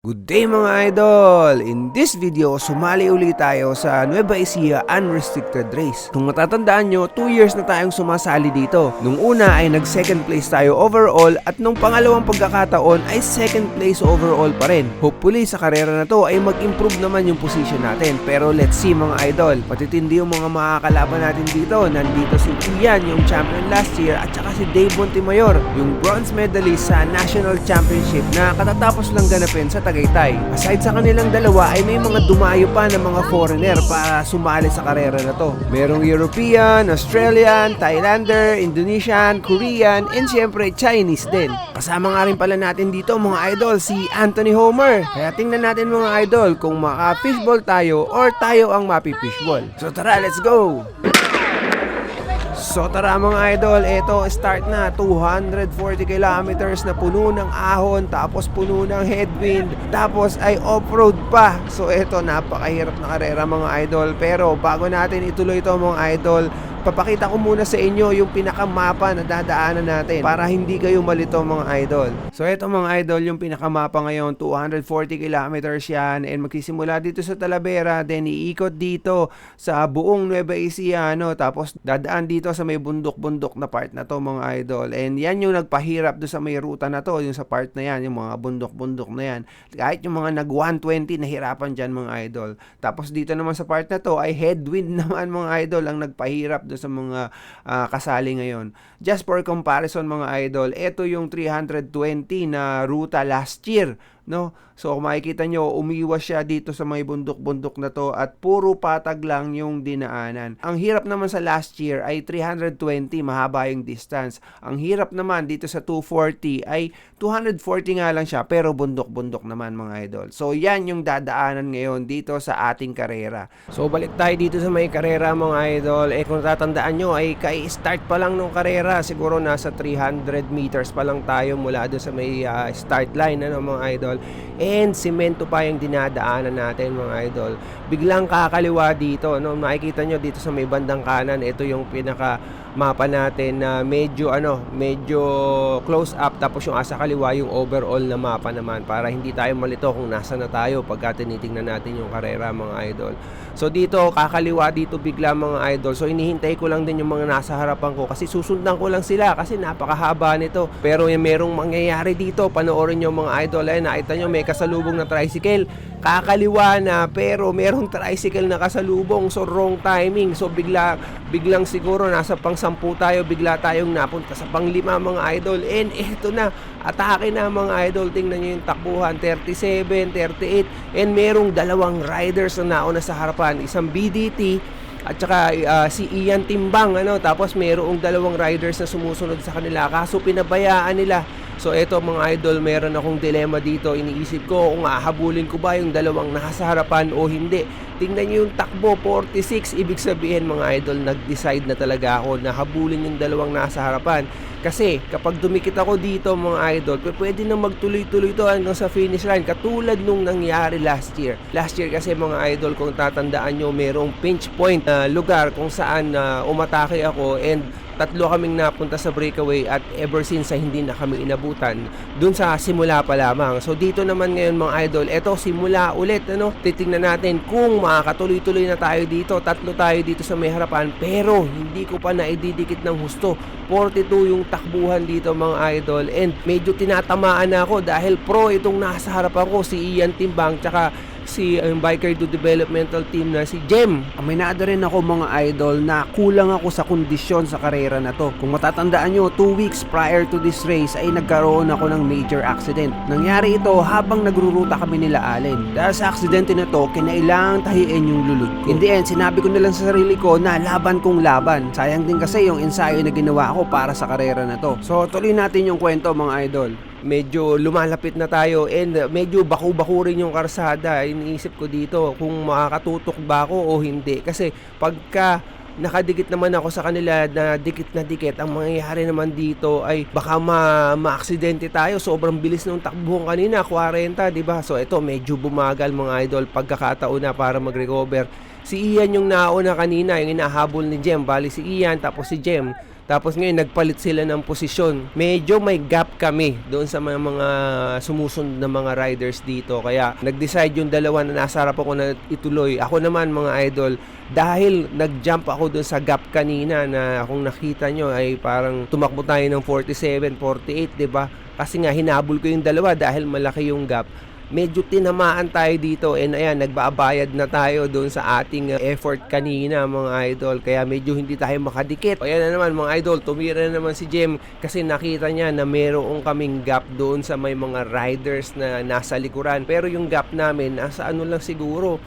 Good day mga idol! In this video, sumali ulit tayo sa Nueva Ecija Unrestricted Race. Kung matatandaan nyo, 2 years na tayong sumasali dito. Nung una ay nag second place tayo overall at nung pangalawang pagkakataon ay second place overall pa rin. Hopefully sa karera na to ay mag-improve naman yung position natin. Pero let's see mga idol, patitindi yung mga makakalaban natin dito. Nandito si Ian, yung champion last year, at saka si Dave Montemayor, yung bronze medalist sa National Championship na katatapos lang ganapin sa Tagaytay. Aside sa kanilang dalawa ay may mga dumayo pa ng mga foreigner para sumali sa karera na to. Merong European, Australian, Thailander, Indonesian, Korean, and syempre Chinese din. Kasama nga rin pala natin dito mga idol si Anthony Homer. Kaya tingnan natin mga idol kung maka-fishball tayo or tayo ang mapi-fishball. So tara, let's go! So tara mga idol, eto start na 240 kilometers na puno ng ahon, tapos puno ng headwind, tapos ay off-road pa. So eto napakahirap na karera mga idol. Pero bago natin ituloy ito mga idol, papakita ko muna sa inyo yung pinakamapa na dadaanan natin para hindi kayo malito mga idol. So eto mga idol, yung pinakamapa ngayon, 240 kilometers yan, and magsisimula dito sa Talavera, then iikot dito sa buong Nueva Ecija, tapos dadaan dito sa may bundok-bundok na part na to mga idol. And yan yung nagpahirap do sa may ruta na to, yung sa part na yan, yung mga bundok-bundok na yan. Kahit yung mga nag 120 nahirapan dyan mga idol. Tapos dito naman sa part na to ay headwind naman mga idol ang nagpahirap do sa mga kasali ngayon. Just for comparison mga idol, ito yung 320 na ruta last year, no? So kung makikita nyo, umiwas siya dito sa may bundok-bundok na to at puro patag lang yung dinaanan. Ang hirap naman sa last year ay 320, mahaba yung distance. Ang hirap naman dito sa 240 ay 240 nga lang siya pero bundok-bundok naman mga idol. So yan yung dadaanan ngayon dito sa ating karera. So balik tayo dito sa may karera mga idol. Kung tatandaan nyo ay kai-start pa lang nung karera, siguro nasa 300 meters pa lang tayo mula doon sa may start line mga idol. And semento pa yung dinadaanan natin mga idol. Biglang kakaliwa dito, makikita nyo dito sa may bandang kanan, ito yung pinaka mapa natin na medyo close up, tapos yung asa kaliwa yung overall na mapa naman para hindi tayo malito kung nasa na tayo pagka tinitingnan natin yung karera mga idol. So dito kakaliwa dito bigla mga idol. So inihintay ko lang din yung mga nasa harapan ko kasi susundan ko lang sila kasi napakahaba nito. Pero yung merong mangyayari dito, panoorin nyo mga idol. Ay nakita nyo may kasalubong na tricycle, kakaliwa na pero merong tricycle na kasalubong, so wrong timing. So biglang siguro nasa pang 10 tayo, bigla tayong napunta sa pang 5 mga idol. And eto na, atake na mga idol. Tingnan nyo yung takbuhan, 37, 38, and merong dalawang riders na nauna sa harapan, isang BDT at saka si Ian Timbang, tapos merong dalawang riders na sumusunod sa kanila, kaso pinabayaan nila. So eto mga idol, meron akong dilema dito. Iniisip ko kung hahabulin ko ba yung dalawang nasa harapan o hindi. Tingnan nyo yung takbo, 46. Ibig sabihin mga idol, nag-decide na talaga ako na habulin yung dalawang nasa harapan. Kasi kapag dumikit ako dito mga idol, pwede na magtuloy-tuloy to hanggang sa finish line, katulad nung nangyari last year. Last year kasi mga idol, kung tatandaan nyo, merong pinch point na lugar kung saan umatake ako, and tatlo kaming napunta sa breakaway at ever since ay hindi na kami inabutan dun sa simula pa lamang. So dito naman ngayon mga idol, eto simula ulit, titingnan natin kung makakatuloy-tuloy na tayo dito. Tatlo tayo dito sa may harapan pero hindi ko pa naididikit ng husto. 42 yung takbuhan dito mga idol, and medyo tinatamaan na ako dahil pro itong nasa harapan ko, si Ian Timbang tsaka si Biker Do Developmental Team na si Jem. Aminado rin ako mga idol na kulang ako sa kondisyon sa karera na to. Kung matatandaan nyo, 2 weeks prior to this race ay nagkaroon ako ng major accident. Nangyari ito habang nagruruta kami nila Allen. Dahil sa aksidente na to, kinailangan tahiin yung lulod ko. In the end, sinabi ko na lang sa sarili ko na laban kong laban. Sayang din kasi yung ensayo na ginawa ko para sa karera na to. So tuloy natin yung kwento mga idol. Medyo lumalapit na tayo and medyo baku-baku rin yung karsada. Iniisip ko dito kung makakatutok ba ako o hindi, kasi pagka nakadikit naman ako sa kanila na dikit na dikit, ang mangyayari naman dito ay baka ma-aksidente tayo. Sobrang bilis ng takbo kanina, 40, diba? So ito medyo bumagal mga idol, pagkakataon na para mag-recover. Si Ian yung nauna kanina, yung inahabol ni Jem. Bali si Ian tapos si Jem. Tapos ngayon nagpalit sila ng posisyon. Medyo may gap kami doon sa mga sumusunod na mga riders dito. Kaya nag-decide yung dalawa na nasa harap ako na ituloy. Ako naman mga idol, dahil nag-jump ako doon sa gap kanina na kung nakita nyo ay parang tumakbo tayo ng 47, 48, 'di ba? Kasi nga hinabol ko yung dalawa dahil malaki yung gap. Medyo tinamaan tayo dito and ayan, nagbabayad na tayo doon sa ating effort kanina mga idol, kaya medyo hindi tayo makadikit. Ayan na naman mga idol, tumira na naman si Jem kasi nakita niya na meron kaming gap doon sa may mga riders na nasa likuran, pero yung gap namin nasa ano lang siguro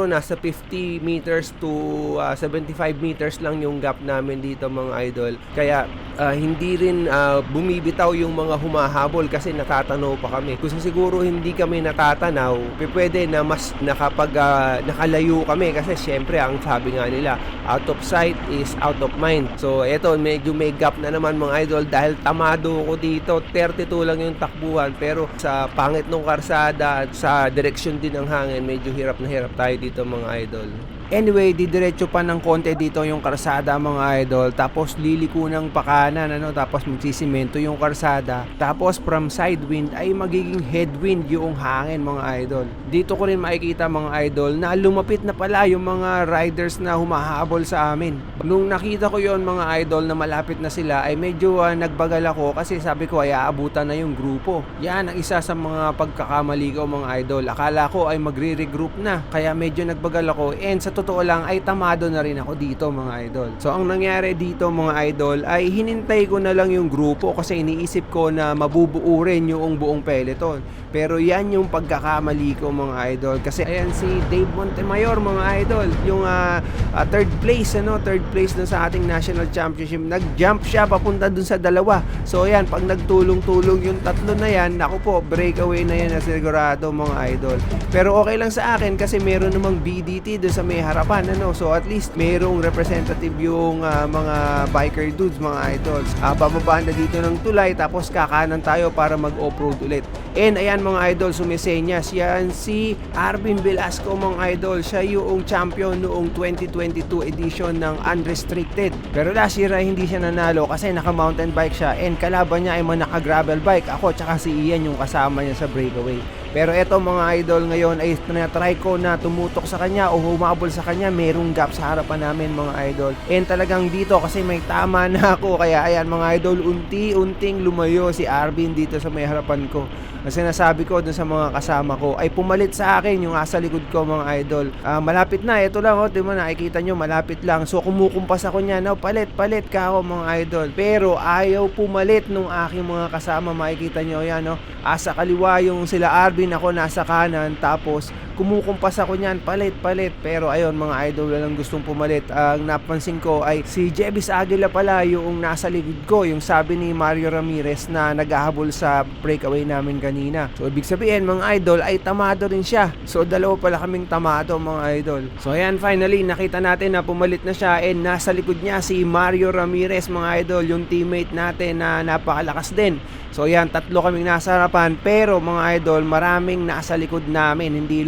nasa 50 meters to 75 meters lang yung gap namin dito mga idol. Kaya hindi rin bumibitaw yung mga humahabol kasi natatanaw pa kami. Kung siguro hindi kami natatanaw, pwede na mas nakalayo kami kasi syempre ang sabi nga nila, out of sight is out of mind. So eto, medyo may gap na naman mga idol dahil tamado ko dito. 32 lang yung takbuhan, pero sa pangit ng karsada at sa direksyon din ng hangin, medyo hirap na hirap tayo dito mga idol. Anyway, didiretso pa ng konti dito yung karsada mga idol, tapos liliko ng pakanan, tapos magsisimento yung karsada, tapos from side wind ay magiging headwind yung hangin mga idol. Dito ko rin makikita mga idol na lumapit na pala yung mga riders na humahabol sa amin. Nung nakita ko yon mga idol na malapit na sila ay medyo nagbagal ako kasi sabi ko ay aabutan na yung grupo. Yan ang isa sa mga pagkakamali ko mga idol. Akala ko ay magre-regroup na, kaya medyo nagbagal ako, and sa totoo lang ay tamado na rin ako dito mga idol. So ang nangyari dito mga idol ay hinintay ko na lang yung grupo kasi iniisip ko na mabubuo rin yung buong peloton. Pero yan yung pagkakamali ko mga idol, kasi ayan si Dave Montemayor mga idol, yung third place na sa ating national championship, nag-jump siya papunta dun sa dalawa. So ayan, pag nagtulong-tulong yung tatlo na yan, naku po, breakaway na yan na sigurado mga idol. Pero okay lang sa akin kasi meron namang BDT dun sa may harapan, so at least merong representative yung mga biker dudes mga idols. Bababaan na dito ng tulay, tapos kakanan tayo para mag-off-road ulit. And ayan mga idol, sumisenyas yan si Arvin Velasco mga idol. Siya yung champion noong 2022 edition ng Unrestricted. Pero last year ay hindi siya nanalo kasi naka mountain bike siya, and kalaban niya ay naka gravel bike. Ako tsaka si Ian yung kasama niya sa breakaway. Pero eto mga idol, ngayon ay try ko na tumutok sa kanya o humabol sa kanya. Merong gap sa harapan namin mga idol. And talagang dito kasi may tama na ako. Kaya ayan mga idol, unti-unting lumayo si Arvin dito sa may harapan ko. Kasi nasabi ko dun sa mga kasama ko ay pumalit sa akin yung asa likod ko mga idol. Malapit na, ito lang di mo nakikita nyo, malapit lang. So kumukumpas ako niya, palit ka ako mga idol. Pero ayaw pumalit nung aking mga kasama, makikita nyo yan asa kaliwa yung sila Arvin, ako nasa kanan, tapos kumukumpas ako niyan, palit. Pero ayun mga idol, walang gustong pumalit. Ang napansin ko ay si Jevis Aguila pala yung nasa likod ko, yung sabi ni Mario Ramirez na naghahabol sa breakaway namin kanina. So ibig sabihin mga idol ay tamado rin siya. So dalawa pala kaming tamado mga idol. So ayan, finally nakita natin na pumalit na siya, and nasa likod niya si Mario Ramirez mga idol, yung teammate natin na napakalakas din. So yan, tatlo kaming nasa harapan, pero mga idol, maraming nasa likod namin. Hindi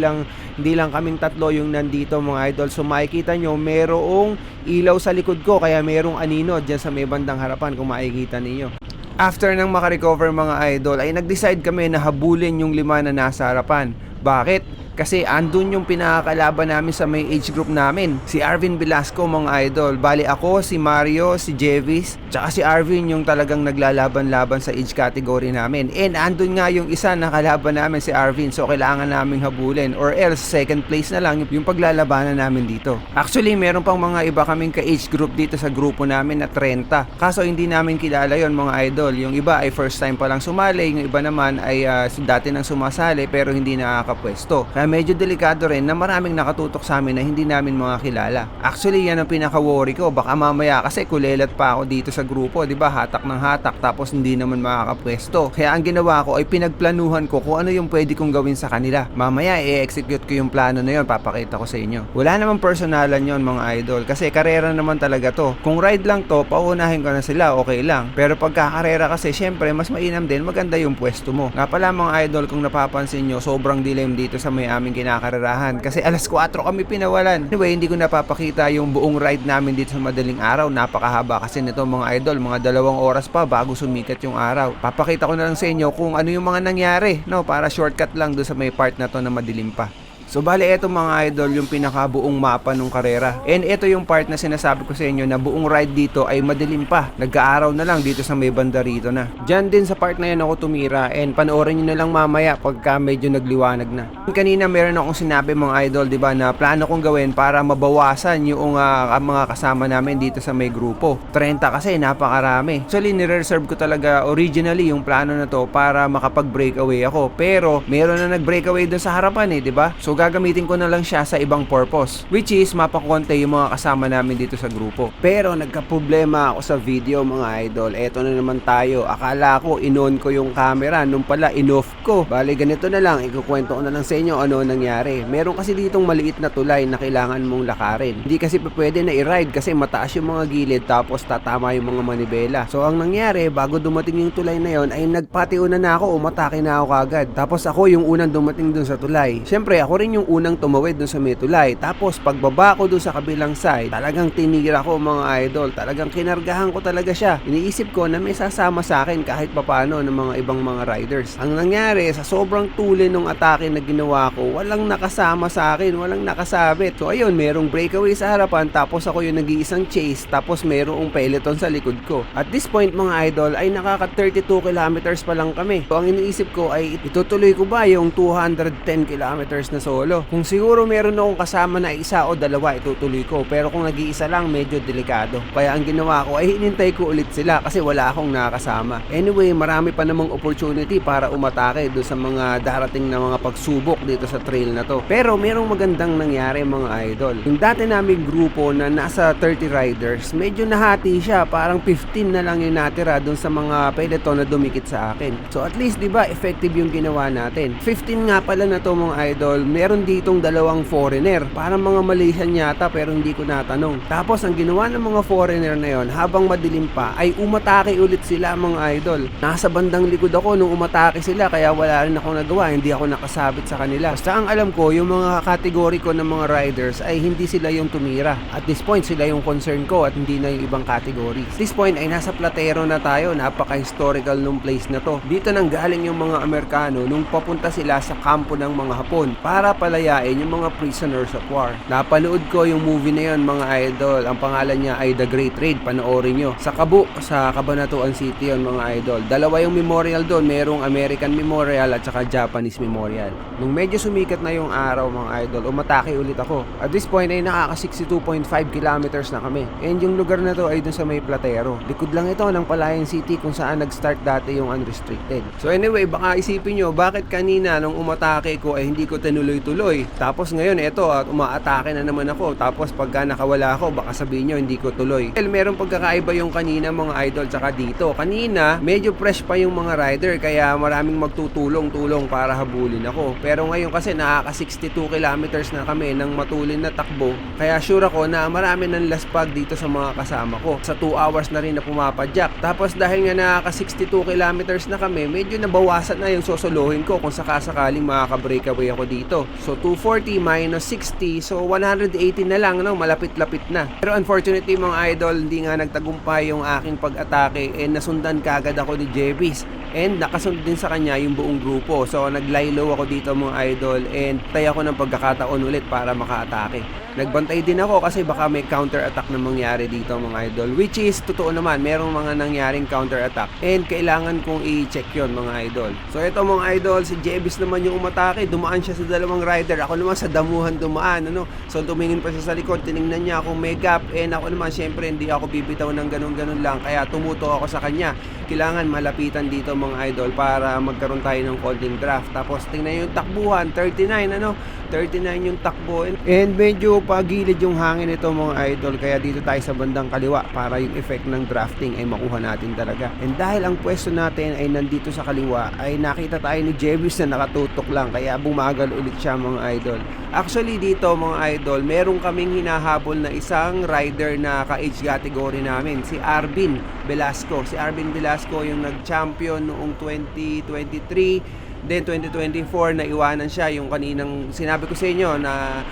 lang kaming tatlo yung nandito mga idol. So makikita nyo, merong ilaw sa likod ko, kaya merong anino dyan sa may bandang harapan kung makikita ninyo. After nang makarecover mga idol, ay nag-decide kami na habulin yung 5 na nasa harapan. Bakit? Kasi andun yung pinakakalaban namin sa may age group namin, si Arvin Velasco mga idol. Bali ako, si Mario, si Jevis, tsaka si Arvin yung talagang naglalaban-laban sa age category namin. And andun nga yung isa na kalaban namin, si Arvin. So kailangan naming habulin, or else second place na lang yung paglalabanan namin dito. Actually meron pang mga iba kaming ka-age group dito sa grupo namin na 30. Kaso hindi namin kilala yon mga idol. Yung iba ay first time pa lang sumali, yung iba naman ay dati nang sumasali pero hindi nakakapwesto. Kaya medyo delikado rin na maraming nakatutok sa amin na hindi namin mga kilala. Actually yan ang pinaka-worry ko, baka mamaya kasi kulelat pa ako dito sa grupo, di ba? Hatak ng hatak, tapos hindi naman makakapwesto. Kaya ang ginawa ko ay pinagplanuhan ko kung ano yung pwede kong gawin sa kanila. Mamaya i-execute ko yung plano na yun, papakita ko sa inyo. Wala namang personalan yon mga idol, kasi karera naman talaga to. Kung ride lang to, paunahin ko na sila, okay lang. Pero pagkakarera kasi, syempre mas mainam din, maganda yung pwesto mo. Nga pala mga idol, kung napapansin nyo, sobrang dilim dito sa may namin kinakarerahan kasi alas 4 kami pinawalan. Anyway, hindi ko napapakita yung buong ride namin dito sa madaling araw. Napakahaba kasi nito mga idol, mga 2 oras pa bago sumikat yung araw. Papakita ko na lang sa inyo kung ano yung mga nangyari, no, para shortcut lang doon sa may part na to na madilim pa. So bali eto mga idol yung pinakabuong mapa nung karera. And ito yung part na sinasabi ko sa inyo na buong ride dito ay madilim pa. Nag-aaraw na lang dito sa may banda rito na. Diyan din sa part na yan ako tumira and panoorin nyo na lang mamaya pagka medyo nagliwanag na. Kanina meron akong sinabi mga idol, di ba, na plano kong gawin para mabawasan yung mga kasama namin dito sa may grupo. 30 kasi napakarami. Actually nireserve ko talaga originally yung plano na to para makapag-breakaway ako. Pero meron na nag-breakaway dun sa harapan di ba? So gagamitin ko na lang siya sa ibang purpose, which is mapakonte yung mga kasama namin dito sa grupo. Pero nagka-problema ako sa video mga idol. Eto na naman tayo. Akala ko in-on ko yung camera, nung pala in-off ko. Bali ganito na lang, ikukwento ko na lang sa inyo ano nangyari. Meron kasi ditong maliit na tulay na kailangan mong lakarin. Hindi kasi pwede na i-ride kasi mataas yung mga gilid tapos tatama yung mga manibela. So ang nangyari, bago dumating yung tulay na yon ay nagpatiuna na ako, umatake na ako kagad. Tapos ako yung unang dumating dun sa tulay. Syempre ako rin yung unang tumawid dun sa may tulay. Tapos pagbaba ko dun sa kabilang side, talagang tinira ko mga idol. Talagang kinargahan ko talaga siya. Iniisip ko na may sasama sa akin kahit papano ng mga ibang mga riders. Ang nangyari, sa sobrang tuli ng atake na ginawa ko, walang nakasama sa akin, walang nakasabit. So ayun, merong breakaway sa harapan, tapos ako yung nag-iisang chase, tapos merong peloton sa likod ko. At this point mga idol, ay nakaka 32 kilometers pa lang kami. So ang iniisip ko ay itutuloy ko ba yung 210 kilometers na solo? Kung siguro meron akong kasama na isa o dalawa, itutuloy ko. Pero kung nag-iisa lang, medyo delikado. Kaya ang ginawa ko ay hinintay ko ulit sila kasi wala akong nakasama. Anyway, marami pa namang opportunity para umatake doon sa mga darating na mga pagsubok dito sa trail na to. Pero merong magandang nangyari mga idol. Yung dati naming grupo na nasa 30 riders, medyo nahati siya. Parang 15 na lang yung natira doon sa mga peloton na dumikit sa akin. So at least, di ba, effective yung ginawa natin. 15 nga pala na to mga idol. Meron ditong dalawang foreigner. Parang mga Malaysian yata pero hindi ko natanong. Tapos ang ginawa ng mga foreigner na yon, habang madilim pa, ay umatake ulit sila mga idol. Nasa bandang likod ako nung umatake sila kaya wala rin akong nagawa. Hindi ako nakasabit sa kanila. Basta ang alam ko, yung mga kategory ko ng mga riders ay hindi sila yung tumira. At this point, sila yung concern ko at hindi na yung ibang category. At this point ay nasa Platero na tayo. Napaka-historical nung place na to. Dito nang galing yung mga Amerikano nung papunta sila sa kampo ng mga Hapon para palayain yung mga prisoners of war. Napanood ko yung movie na yun mga idol. Ang pangalan niya ay The Great Raid. Panoorin nyo. Sa Cebu, sa Cabanatuan City yun mga idol. Dalawa yung memorial doon. Merong American Memorial at saka Japanese Memorial. Nung medyo sumikat na yung araw mga idol, umatake ulit ako. At this point ay nakaka 62.5 kilometers na kami. And yung lugar na to ay dun sa may Platero. Likod lang ito ng Palayan City kung saan nag-start dati yung unrestricted. So anyway, baka isipin nyo, bakit kanina nung umatake ko ay hindi ko tinuloy-tuloy? Tapos ngayon eto at umaatake na naman ako. Tapos pagka nakawala ako, baka sabihin nyo hindi ko tuloy. Well, merong pagkakaiba yung kanina mga idol tsaka dito. Kanina, medyo fresh pa yung mga rider kaya maraming magtutulong-tulong para habulin ako. Pero ngayon kasi nakaka 62 kilometers na kami ng matulin na takbo. Kaya sure ako na marami ng laspag dito sa mga kasama ko. Sa 2 hours na rin na pumapadyak. Tapos dahil nga nakaka 62 kilometers na kami, medyo nabawasan na yung sosolohin ko kung sakasakaling makaka-breakaway ako dito. So 240 minus 60, so 180 na lang, no? Malapit-lapit na. Pero unfortunately mga idol, hindi nga nagtagumpay yung aking pag-atake and nasundan kagad ako ni Jevis. And nakasunod din sa kanya yung buong grupo. So naglaylo ako dito mga idol and tay ako ng pagkakataon ulit para maka-atake. Nagbantay din ako kasi baka may counter-attack na mangyari dito mga idol. Which is, totoo naman, merong mga nangyaring counter-attack. And kailangan kong i-check yon mga idol. So ito mga idol, si Jevis naman yung umatake. Dumaan siya sa dalawang rider. Ako naman sa damuhan dumaan. Ano? So tumingin pa siya sa likod. Tinignan niya kung may gap. And ako naman, syempre, hindi ako bibitaw ng ganun-ganun lang. Kaya tumuto ako sa kanya. Kailangan malapitan dito mga idol para magkaroon tayo ng konting draft. Tapos tingnan yung takbuhan, 39 ano? 39 yung takbo. And medyo pagilid yung hangin nito mga idol, kaya dito tayo sa bandang kaliwa para yung effect ng drafting ay makuha natin talaga. And dahil ang pwesto natin ay nandito sa kaliwa, ay nakita tayo ni Jevis na nakatutok lang, kaya bumagal ulit siya mga idol. Actually dito mga idol, meron kaming hinahabol na isang rider na ka-age category namin, si Arvin Velasco. Si Arvin Velasco yung nag-champion noong 2023 Then 2024 na iwanan siya, yung kaninang sinabi ko sa inyo na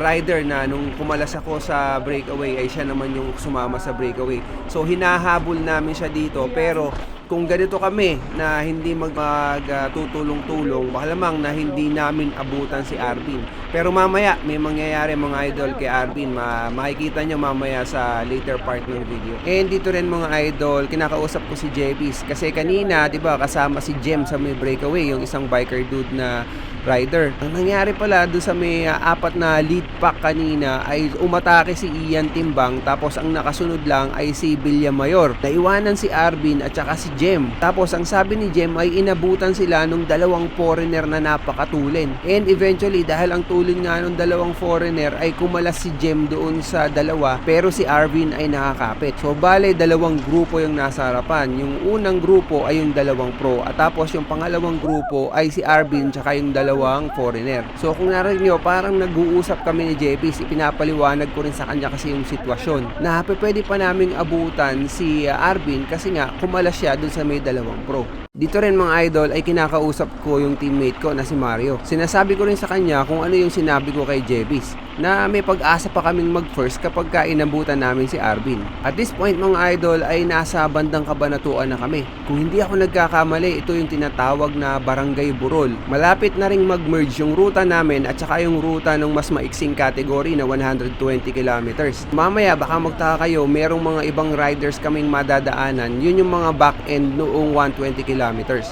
rider na nung kumalas ako sa breakaway ay siya naman yung sumama sa breakaway. So hinahabol namin siya dito, pero kung ganito kami na hindi magtutulong-tulong, baka lamang na hindi namin abutan si Arvin. Pero mamaya may mangyayari mga idol kay Arvin, makikita nyo mamaya sa later part ng video. And dito rin mga idol, kinakausap ko si JBs kasi kanina, 'di ba, kasama si Jem sa may breakaway, yung isang biker dude na rider. Ang nangyari pala doon sa may apat na lead pack kanina ay umatake si Ian Timbang, tapos ang nakasunod lang ay si Villamayor. Naiwanan si Arvin at saka si Jem. Tapos ang sabi ni Jem ay inabutan sila nung dalawang foreigner na napakatulin. And eventually, dahil ang tulin nga nung dalawang foreigner ay kumalas si Jem doon sa dalawa, pero si Arvin ay nakakapit. So bale, dalawang grupo yung nasa harapan. Yung unang grupo ay yung dalawang pro, at tapos yung pangalawang grupo ay si Arvin tsaka yung dalawang foreigner. So kung narinig nyo, parang nag-uusap kami ni JP, ipinapaliwanag ko rin sa kanya kasi yung sitwasyon na pwede pa naming abutan si Arvin kasi nga kumalas siya dun sa may dalawang pro. Dito rin mga idol ay kinakausap ko yung teammate ko na si Mario. Sinasabi ko rin sa kanya kung ano yung sinabi ko kay Jebis, na may pag-asa pa kaming mag-first kapag inabutan namin si Arvin. At this point mga idol ay nasa bandang Kabanatuan na kami. Kung hindi ako nagkakamali, ito yung tinatawag na Barangay Burol. Malapit na ring mag-merge yung ruta namin at saka yung ruta ng mas maiksing category na 120 kilometers. Mamaya baka magtaka kayo, merong mga ibang riders kaming madadaanan. Yun yung mga back end noong 120 kilometers.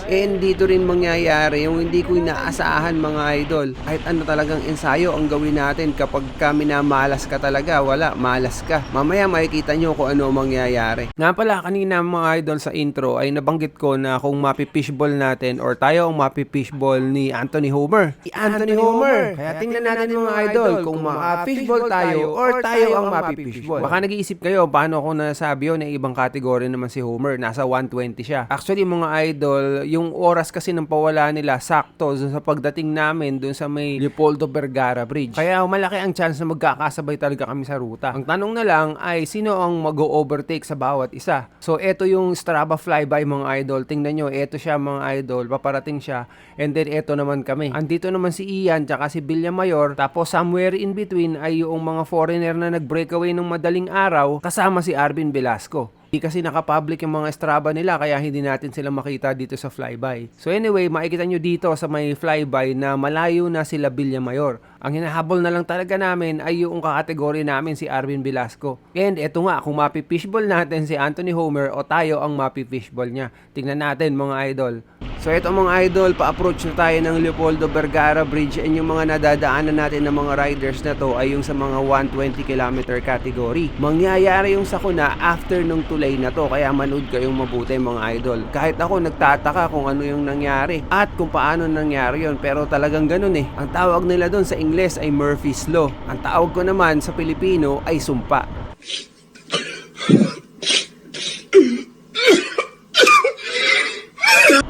And dito rin mangyayari yung hindi ko inaasahan mga idol. Kahit ano talagang ensayo ang gawin natin kapag kami na malas ka talaga, wala, malas ka. Mamaya makikita nyo kung ano mangyayari. Nga pala, kanina mga idol sa intro ay nabanggit ko na kung mapipishball natin or tayo ang mapipishball ni Anthony Homer. Anthony Homer! Kaya tingnan natin mga idol kung mapipishball tayo or tayo ang mapipishball. Baka nag-iisip kayo, paano ako nasabi yun na ibang kategory naman si Homer, nasa 120 siya. Actually mga idol, yung oras kasi ng pawala nila sakto sa pagdating namin dun sa may Leopoldo Vergara Bridge. Kaya malaki ang chance na magkakasabay talaga kami sa ruta. Ang tanong na lang ay sino ang mag-overtake sa bawat isa. So eto yung Strava flyby mga idol. Tingnan nyo, eto siya mga idol, paparating siya. And then eto naman kami. Andito naman si Ian tsaka si Villamayor. Tapos somewhere in between ay yung mga foreigner na nag-breakaway ng madaling araw kasama si Arvin Velasco. Kasi nakapublic yung mga Strava nila kaya hindi natin sila makita dito sa flyby. So anyway, makikita nyo dito sa may flyby na malayo na sila Villamayor. Ang hinahabol na lang talaga namin ay yung kakategory namin si Arvin Velasco. And eto nga, kung mapipishball natin si Anthony Homer o tayo ang mapipishball niya. Tingnan natin mga idol. So eto mga idol, pa-approach na tayo ng Leopoldo Vergara Bridge, and yung mga nadadaanan natin ng mga riders na to ay yung sa mga 120 km category. Mangyayari yung sakuna after nung tulay na to, kaya manood kayong mabuti mga idol. Kahit ako nagtataka kung ano yung nangyari at kung paano nangyari yon, pero talagang ganun eh. Ang tawag nila doon sa Ingles ay Murphy's Law. Ang tawag ko naman sa Pilipino ay sumpa.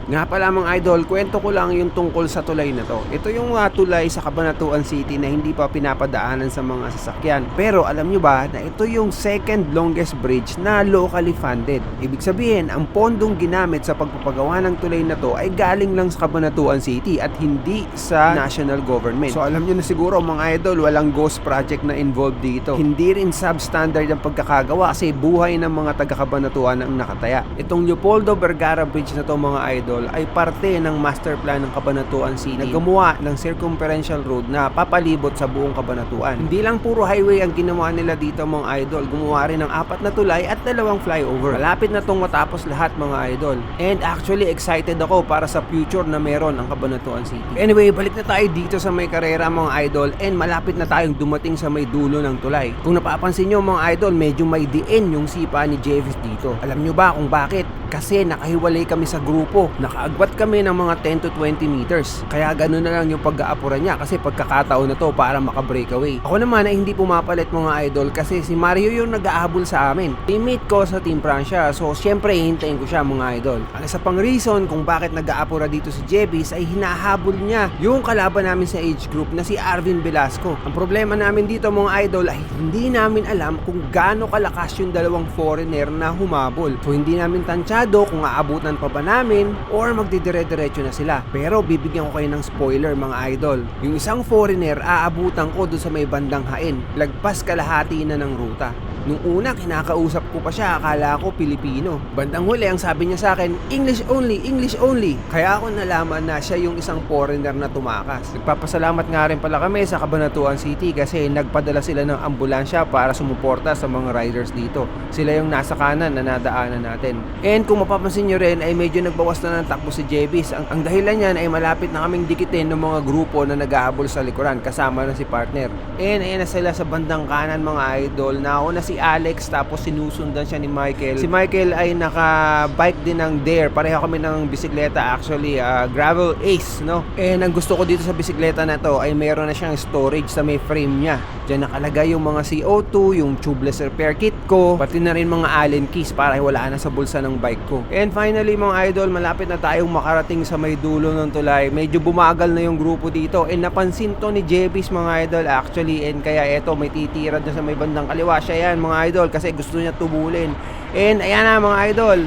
Nga pala mga idol, kwento ko lang yung tungkol sa tulay na to. Ito yung tulay sa Cabanatuan City na hindi pa pinapadaanan sa mga sasakyan. Pero alam nyo ba na ito yung second longest bridge na locally funded. Ibig sabihin, ang pondong ginamit sa pagpapagawa ng tulay na to ay galing lang sa Cabanatuan City at hindi sa national government. So alam nyo na siguro mga idol, walang ghost project na involved dito. Hindi rin substandard ang pagkakagawa kasi buhay ng mga taga-Cabanatuan ang nakataya. Itong Leopoldo Vergara Bridge na to mga idol ay parte ng master plan ng Cabanatuan City na gumawa ng circumferential road na papalibot sa buong Cabanatuan. Hindi lang puro highway ang ginawa nila dito mga idol, gumawa rin ng 4 na tulay at 2 flyover. Malapit na tong matapos lahat mga idol. And actually excited ako para sa future na meron ang Cabanatuan City. Anyway, balik na tayo dito sa may karera mga idol, and malapit na tayong dumating sa may dulo ng tulay. Kung napapansin nyo mga idol, medyo may diin yung sipa ni Jevis dito. Alam nyo ba kung bakit? Kasi nakahiwalay kami sa grupo. Nakaagwat kami ng mga 10 to 20 meters. Kaya ganoon na lang yung pag-aapuran niya kasi pagkakataon na to para maka-breakaway. Ako naman ay hindi pumapalit mga idol kasi si Mario yung nag-ahabol sa amin. Teammate ko sa Team Francia, so syempre hintayin ko siya mga idol. Ang isa pang reason kung bakit nag-aapura dito si Jebis ay hinahabol niya yung kalaban namin sa age group na si Arvin Velasco. Ang problema namin dito mga idol ay hindi namin alam kung gaano kalakas yung dalawang foreigner na humabol. So hindi namin tansya sigurado kung aabutan pa ba namin or magdidire-diretso na sila. Pero bibigyan ko kayo ng spoiler mga idol. Yung isang foreigner aabutan ko doon sa may bandang Hain. Lagpas kalahati na ng ruta. Nung una, kinakausap ko pa siya, akala ko Pilipino. Bandang huli, ang sabi niya sa akin, English only, English only. Kaya ako nalaman na siya yung isang foreigner na tumakas. Nagpapasalamat nga rin pala kami sa Cabanatuan City kasi nagpadala sila ng ambulansya para sumuporta sa mga riders dito. Sila yung nasa kanan na nadaanan natin. And kung mapapansin nyo rin, ay medyo nagbawas na ng takbo si Jebis. Ang dahilan niyan ay malapit na kaming dikitin ng mga grupo na nag-ahabol sa likuran, kasama na si partner. And ayan na sila sa bandang kanan mga idol. Nauna si Alex, tapos sinusundan siya ni Michael. Si Michael ay naka-bike din ng Dare. Pareho kami ng bisikleta actually, Gravel Ace, no? And ang gusto ko dito sa bisikleta na to ay meron na siyang storage sa may frame niya. Diyan nakalagay yung mga CO2, yung tubeless repair kit ko, pati na rin mga Allen keys para wala na sa bulsa ng bike ko. And finally mga idol, malapit na tayong makarating sa may dulo ng tulay. Medyo bumagal na yung grupo dito. And napansin to ni Jebis mga idol actually. And kaya eto, may titira dyan sa may bandang kaliwa. Siya yan mga idol kasi gusto niya tubulin. And ayan na mga idol.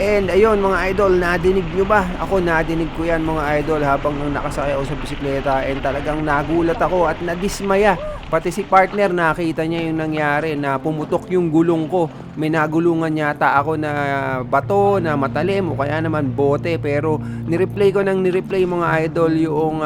And ayun mga idol, nadinig nyo ba? Ako nadinig ko yan mga idol habang nakasakay ako sa bisikleta. And talagang nagulat ako at nadismaya. Pati si partner nakita niya yung nangyari na pumutok yung gulong ko. May nagulungan yata ako na bato na matalim o kaya naman bote. Pero nireplay ko mga idol yung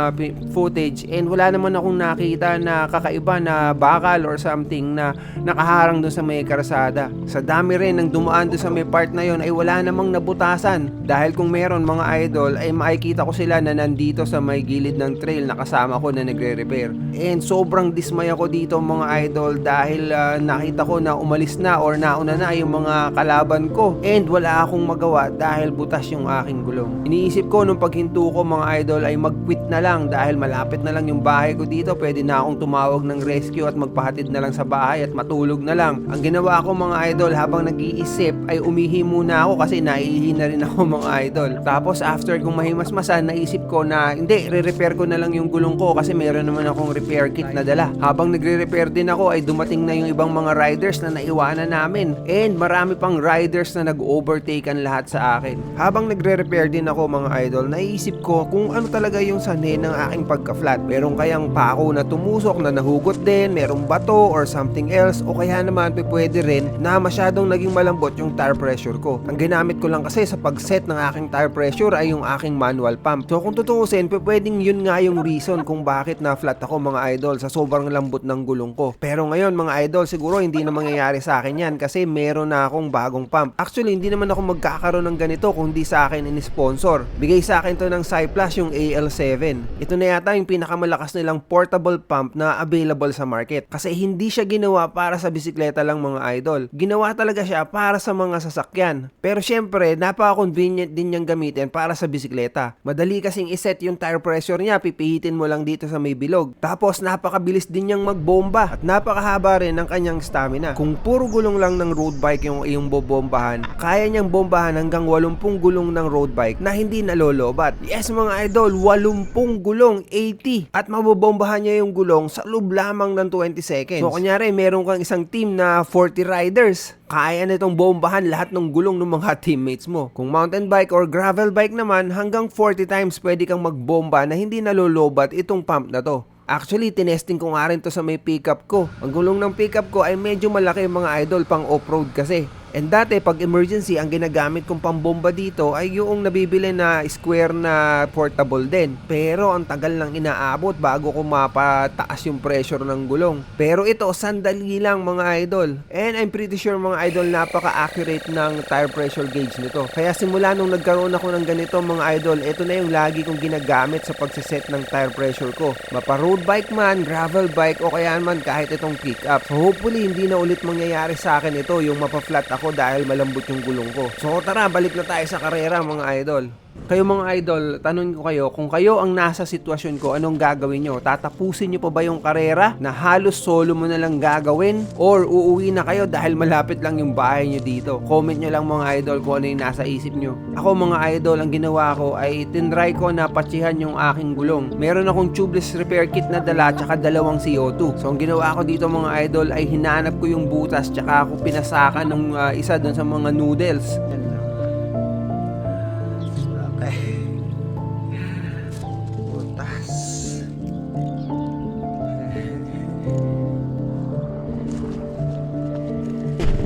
footage. And wala naman akong nakita na kakaiba na bakal or something na nakaharang doon sa may karsada. Sa dami rin ng dumaan doon sa may part na yon ay wala namang nabutasan. Dahil kung meron mga idol ay makikita ko sila na nandito sa may gilid ng trail na kasama ko na nagre-repair. And sobrang dismaya ko dito mga idol dahil nakita ko na umalis na or nauna na yung mga kalaban ko and wala akong magawa dahil butas yung aking gulong. Iniisip ko nung paghinto ko mga idol ay mag-quit na lang dahil malapit na lang yung bahay ko dito. Pwede na akong tumawag ng rescue at magpahatid na lang sa bahay at matulog na lang. Ang ginawa ko mga idol habang nag-iisip ay umihi muna ako kasi naiihi na rin ako mga idol. Tapos after kong mahimasmasan, naisip ko na hindi, re-repair ko na lang yung gulong ko kasi meron naman akong repair kit na dala. Habang nagre-repair din ako ay dumating na yung ibang mga riders na naiwanan namin and marami pang riders na nag-overtaken lahat sa akin. Habang nagre-repair din ako mga idol, naisip ko kung ano talaga yung sanhe ng aking pagka-flat. Meron kayang pako na tumusok na nahugot din, merong bato or something else o kaya naman pwede rin na masyadong naging malambot yung tire pressure ko. Ang ginamit ko lang kasi sa pag-set ng aking tire pressure ay yung aking manual pump. So kung tutuusin, pwedeng yun nga yung reason kung bakit na flat ako mga idol sa sobrang lambot ng gulong ko. Pero ngayon mga idol, siguro hindi na mangyayari sa akin yan kasi meron na akong bagong pump. Actually, hindi naman ako magkakaroon ng ganito kung hindi sa akin in-sponsor. Bigay sa akin to ng Cyplus, yung AL7. Ito na yata yung pinakamalakas nilang portable pump na available sa market. Kasi hindi siya ginawa para sa bisikleta lang mga idol. Ginawa talaga siya para sa mga sasakyan. Pero syempre, napaka-convenient din niyang gamitin para sa bisikleta. Madali kasing iset yung tire pressure niya, pipihitin mo lang dito sa may bilog. Tapos napakabilis din niyang magbomba at napakahaba rin ng kanyang stamina. Kung puro gulong lang ng road bike yung iyong bobombahan, kaya niyang bombahan hanggang 80 gulong ng road bike na hindi nalolobat. Yes mga idol, 80 gulong, 80. At mabobombahan niya yung gulong sa loob lamang ng 20 seconds. So kunyari, meron kang isang team na 40 riders. Kaya nitong bombahan lahat ng gulong ng mga teammates mo. Kung mountain bike or gravel bike naman, hanggang 40 times pwede kang magbomba na hindi nalolobat itong pump na to. Actually, tinesting ko nga rin to sa may pickup ko. Ang gulong ng pickup ko ay medyo malaki mga idol, pang off-road kasi. And dati pag emergency, ang ginagamit kong pambomba dito ay yung nabibili na square na portable din. Pero ang tagal lang inaabot bago ko mapataas yung pressure ng gulong. Pero ito, sandali lang mga idol. And I'm pretty sure mga idol, napaka-accurate ng tire pressure gauge nito. Kaya simula nung nagkaroon ako ng ganito mga idol, ito na yung lagi kong ginagamit sa pagsiset ng tire pressure ko. Mapa road bike man, gravel bike o kaya man kahit itong pickup. So hopefully hindi na ulit mangyayari sa akin ito, yung mapa-flat ako dahil malambot yung gulong ko. So tara, balik na tayo sa karera mga idol. Kayo mga idol, tanong ko kayo, kung kayo ang nasa sitwasyon ko, anong gagawin nyo? Tatapusin nyo pa ba yung karera na halos solo mo na lang gagawin? Or uuwi na kayo dahil malapit lang yung bahay nyo dito? Comment nyo lang mga idol kung ano yung nasa isip nyo. Ako mga idol, ang ginawa ko ay tinry ko na patsihan yung aking gulong. Meron akong tubeless repair kit na dala tsaka dalawang CO2. So ang ginawa ko dito mga idol ay hinanap ko yung butas tsaka ako pinasakan ng isa doon sa mga noodles.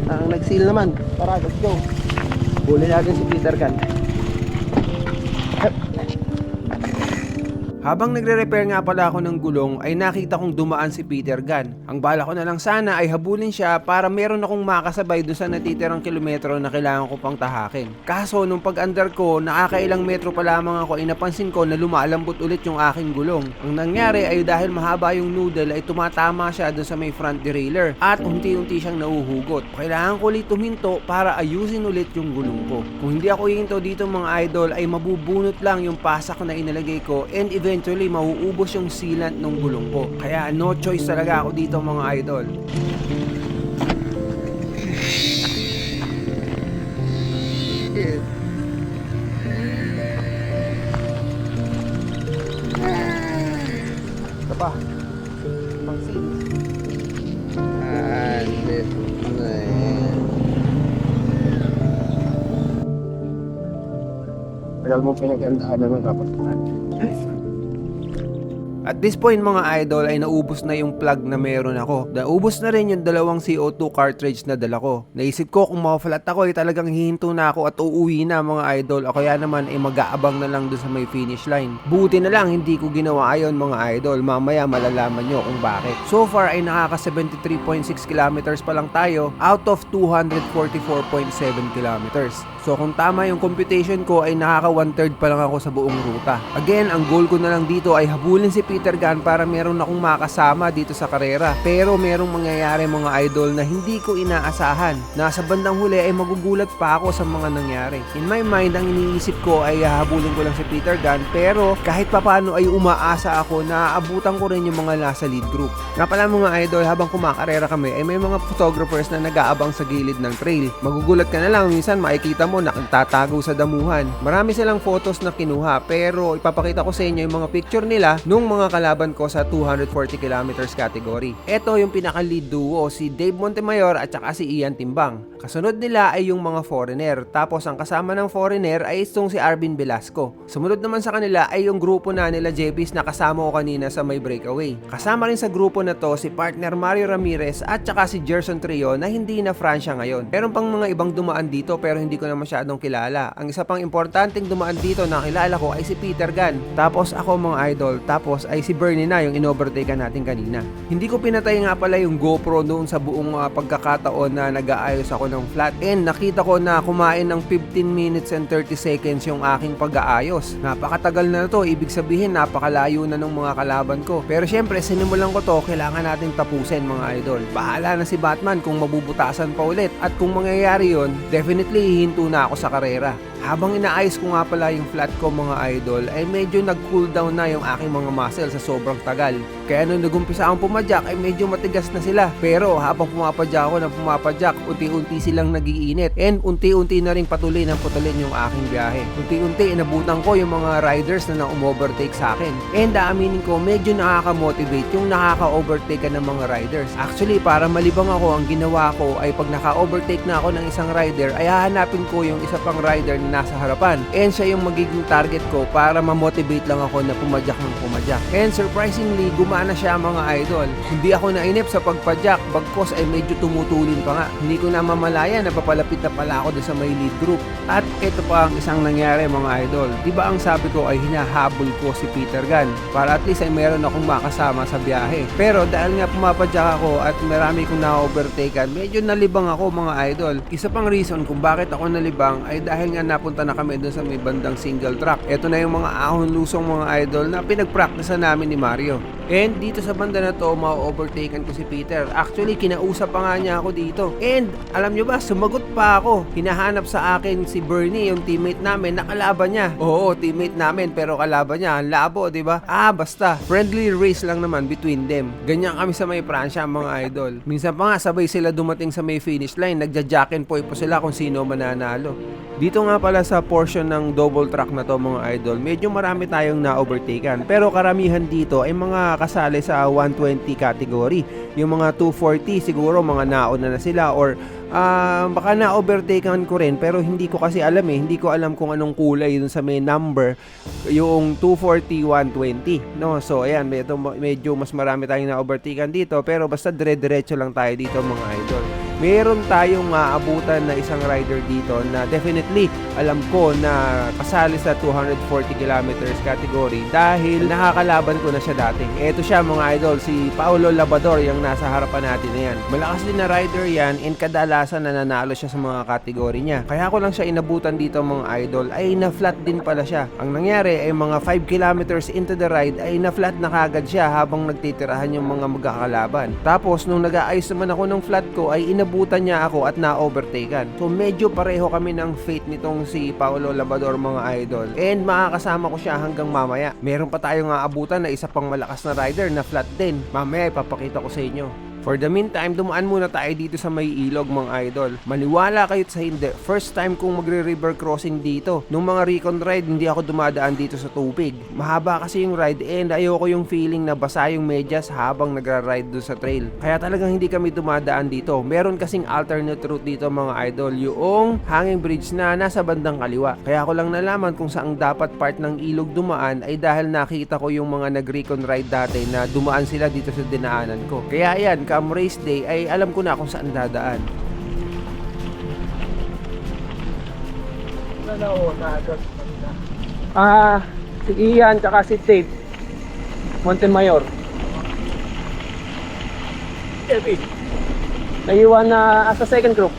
Ang nag-seal naman. Tara, let's go. Huli natin si Peter Gan. Habang nagre-repair nga pala ako ng gulong ay nakita kong dumaan si Peter Gan. Ang bala ko na lang sana ay habulin siya para meron akong makasabay doon sa natitirang kilometro na kailangan ko pang tahakin. Kaso nung pag-under ko, nakakailang metro pa lamang ako ay napansin ko na lumalambot ulit yung aking gulong. Ang nangyari ay dahil mahaba yung noodle ay tumatama siya doon sa may front derailleur at unti-unti siyang nauhugot. Kailangan ko ulit tuminto para ayusin ulit yung gulong ko. Kung hindi ako hihinto dito mga idol ay mabubunot lang yung pasak na inalagay ko and eventually mauubos yung sealant ng gulong ko. Kaya no choice talaga ako dito mga idol. Ito pa. Pang seal. Tagal mo pinagandaan naman kapag At this point mga idol ay naubos na yung plug na meron ako. Naubos na rin yung dalawang CO2 cartridge na dala ko. Naisip ko kung ma-flat ako ay talagang hihinto na ako at uuwi na mga idol o kaya naman ay mag-aabang na lang doon sa may finish line. Buti na lang hindi ko ginawa ayon mga idol. Mamaya malalaman nyo kung bakit. So far ay nakaka 73.6 kilometers pa lang tayo out of 244.7 kilometers. So kung tama yung computation ko ay nakaka 1/3 pa lang ako sa buong ruta. Again, ang goal ko na lang dito ay habulin si Peter Gan para meron akong makasama dito sa karera. Pero merong mangyayari mga idol na hindi ko inaasahan. Nasa bandang huli ay magugulat pa ako sa mga nangyari. In my mind, ang iniisip ko ay habulin ko lang si Peter Gan pero kahit papano ay umaasa ako na aabutan ko rin yung mga nasa lead group. Nga pala mga idol, habang kumakarera kami ay may mga photographers na nag-aabang sa gilid ng trail. Magugulat ka na lang, minsan makikita mo nakatatago sa damuhan. Marami silang photos na kinuha pero ipapakita ko sa inyo yung mga picture nila nung mga kalaban ko sa 240 kilometers category. Ito yung pinaka-lead duo, si Dave Montemayor at saka si Ian Timbang. Kasunod nila ay yung mga foreigner. Tapos ang kasama ng foreigner ay itong si Arvin Velasco. Sumunod naman sa kanila ay yung grupo na nila JBs na kasama ko kanina sa may breakaway. Kasama rin sa grupo na to si partner Mario Ramirez at saka si Gerson Trio na hindi na Francia ngayon. Meron pang mga ibang dumaan dito pero hindi ko na masyadong kilala. Ang isa pang importanteng dumaan dito na kilala ko ay si Peter Gan. Tapos ako mga idol. Tapos ay si Bernie na yung inovertaken natin kanina. Hindi ko pinatay nga pala yung GoPro noon sa buong pagkakataon na nag-aayos ako ng flat and nakita ko na kumain ng 15 minutes and 30 seconds yung aking pag-aayos. Napakatagal na to, ibig sabihin napakalayo na ng mga kalaban ko. Pero syempre sinimulan ko to, kailangan natin tapusin mga idol. Bahala na si Batman kung mabubutasan pa ulit at kung mangyayari yon, definitely hihinto na ako sa karera. Habang inaayos ko nga pala yung flat ko mga idol ay medyo nag-cool down na yung aking mga muscle sa sobrang tagal. Kaya nung nagumpisa akong pumadyak ay medyo matigas na sila. Pero habang pumapadyak ako ng pumapadyak, unti-unti silang nagiinit and unti-unti na rin patuloy ng putulin yung aking biyahe. Unti-unti inabutan ko yung mga riders na na-overtake sa akin. And aaminin ko medyo nakaka-motivate yung nakaka-overtake ka ng mga riders. Actually para malibang ako, ang ginawa ko ay pag naka-overtake na ako ng isang rider ay hahanapin ko yung isa pang rider na nasa harapan and siya yung magiging target ko para ma-motivate lang ako na pumadyak ng pumadyak. And surprisingly, gumana siya mga idol. Hindi ako nainip sa pagpadyak, bagkos ay medyo tumutulin pa nga. Hindi ko na mamalaya na papalapit na pala ako doon sa may lead group. At ito pa ang isang nangyari mga idol. Diba ang sabi ko ay hinahabol ko si Peter Gan para at least ay meron akong makasama sa biyahe. Pero dahil nga pumapadyak ako at marami kong na-overtaken, medyo nalibang ako mga idol. Isa pang reason kung bakit ako nalibang ay dahil nga napunta na kami doon sa may bandang single track. Ito na yung mga ahon lusong mga idol na pinagpracticean namin ni Mario. And dito sa banda na to, ma-overtaken ko si Peter. Actually, kinausap pa nga niya ako dito. And alam nyo ba, sumagot pa ako. Hinahanap sa akin si Bernie, yung teammate namin, nakalaban niya. Oo, teammate namin, pero kalaban niya, ang labo, di ba? Basta, friendly race lang naman between them. Ganyan kami sa may Pransya, mga idol. Minsan pa nga, sabay sila dumating sa may finish line, nagja-jack and poy po sila kung sino mananalo. Dito nga pala sa portion ng double track na to, mga idol, medyo marami tayong na-overtaken. Pero karamihan dito ay mga kasali sa 120 category. Yung mga 240 siguro mga nauna na sila, or baka na-overtaken ko rin, pero hindi ko kasi alam hindi ko alam kung anong kulay dun sa may number, yung 240, 120, no? So ayan, medyo mas marami tayong na-overtaken dito, pero basta dire-diretso lang tayo dito, mga idol. Meron tayong maabutan na isang rider dito na definitely alam ko na kasali sa 240 kilometers category dahil nakakalaban ko na siya dati. Eto siya, mga idol, si Paulo Labador, yung nasa harapan natin na yan. Malakas din na rider yan, and kadalasan nananalo siya sa mga kategory niya. Kaya ko lang siya inabutan dito, mga idol, ay na-flat din pala siya. Ang nangyari ay mga 5 kilometers into the ride ay na-flat na kagad siya habang nagtitirahan yung mga magkakalaban. Tapos nung nag-aayos naman ako ng flat ko ay inabutan niya ako at na-overtaken. So medyo pareho kami ng fate nitong si Paulo Labador, mga idol. And makakasama ko siya hanggang mamaya. Meron pa tayong aabutan na isa pang malakas na rider na flat din. Mamaya ipapakita ko sa inyo. For the meantime, dumaan muna tayo dito sa may ilog, mga idol. Maniwala kayo sa hindi, first time kong magre-river crossing dito. Nung mga recon ride, hindi ako dumadaan dito sa tubig. Mahaba kasi yung ride, and ayoko yung feeling na basa yung medyas habang nagra-ride dun sa trail. Kaya talagang hindi kami dumadaan dito. Meron kasing alternate route dito, mga idol, yung hanging bridge na nasa bandang kaliwa. Kaya ako lang nalaman kung saang dapat part ng ilog dumaan ay dahil nakita ko yung mga nag-recon ride dati na dumaan sila dito sa dinaanan ko. Kaya ayan, come race day ay alam ko na kung saan dadaan. Si Ian tsaka si Dave Montemayor. Kevin naiwan na sa second group.